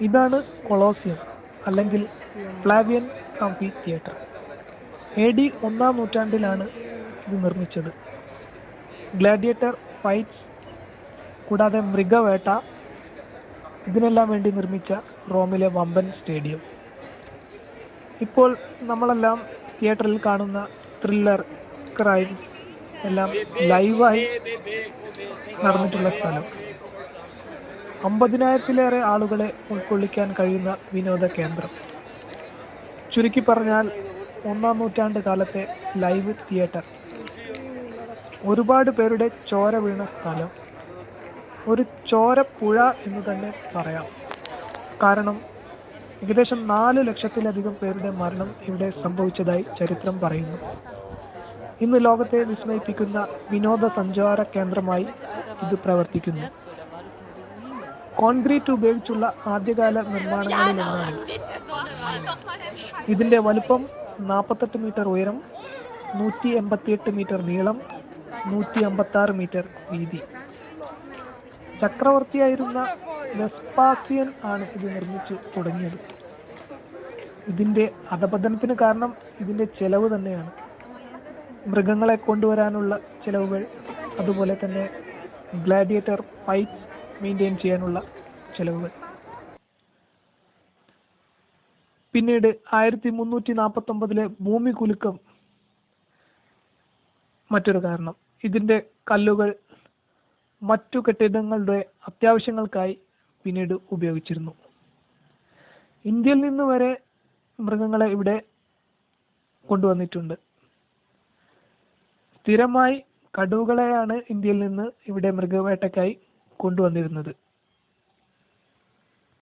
ഇതാണ് കൊളോസിയം അല്ലെങ്കിൽ Flavian amphi theatre. AD 1-ാം നൂറ്റാണ്ടിലാണ് ഇത് നിർമ്മിച്ചത്. ഗ്ലാഡിയേറ്റർ ഫൈറ്റ്സ് കൂടാതെ മൃഗവേട്ട ഇതിനെല്ലാം വേണ്ടി നിർമ്മിച്ച റോമിലെ വമ്പൻ സ്റ്റേഡിയം. ഇപ്പോൾ നമ്മളെല്ലാം തിയേറ്ററിൽ കാണുന്ന ത്രില്ലർ, ക്രൈം എല്ലാം ലൈവായി നടന്നിട്ടുള്ള സ്ഥലം. 50,000-ലേറെ ആളുകളെ ഉൾക്കൊള്ളിക്കാൻ കഴിയുന്ന വിനോദ കേന്ദ്രം. ചുരുക്കി പറഞ്ഞാൽ 1-ാം നൂറ്റാണ്ട് കാലത്തെ ലൈവ് തിയേറ്റർ. ഒരുപാട് പേരുടെ ചോര വീണ സ്ഥലം. ഒരു ചോരപ്പുഴ എന്ന് തന്നെ പറയാം. കാരണം ഏകദേശം 4 ലക്ഷത്തിലധികം പേരുടെ മരണം ഇവിടെ സംഭവിച്ചതായി ചരിത്രം പറയുന്നു. ഇന്ന് ലോകത്തെ വിസ്മയിപ്പിക്കുന്ന വിനോദസഞ്ചാര കേന്ദ്രമായി ഇത് പ്രവർത്തിക്കുന്നു. കോൺക്രീറ്റ് ഉപയോഗിച്ചുള്ള ആദ്യകാല നിർമ്മാണങ്ങളിലൊന്നാണ്. ഇതിന്റെ വലുപ്പം 48 മീറ്റർ ഉയരം, 188 മീറ്റർ നീളം, 156 മീറ്റർ വീതി. ചക്രവർത്തിയായിരുന്ന വെസ്പാസിയൻ ആണ് ഇത് നിർമ്മിച്ചു തുടങ്ങിയത്. ഇതിന്റെ അധപതനത്തിന് കാരണം ഇതിന്റെ ചെലവ് തന്നെയാണ്. മൃഗങ്ങളെ കൊണ്ടുവരാനുള്ള ചെലവുകൾ, അതുപോലെ തന്നെ ഗ്ലാഡിയേറ്റർ ഫൈറ്റ് മെയിൻറ്റെയിൻ ചെയ്യാനുള്ള ചെലവുകൾ. പിന്നീട് 1349-ലെ ഭൂമി കുലുക്കം മറ്റൊരു കാരണം. ഇതിന്റെ കല്ലുകൾ മറ്റു കെട്ടിടങ്ങളുടെ അത്യാവശ്യങ്ങൾക്കായി പിന്നീട് ഉപയോഗിച്ചിരുന്നു. ഇന്ത്യയിൽ നിന്ന് വരെ മൃഗങ്ങളെ ഇവിടെ കൊണ്ടുവന്നിട്ടുണ്ട്. സ്ഥിരമായി കടുവകളെയാണ് ഇന്ത്യയിൽ നിന്ന് ഇവിടെ മൃഗവേട്ടയ്ക്കായി കൊണ്ടുവന്നിരുന്നത്.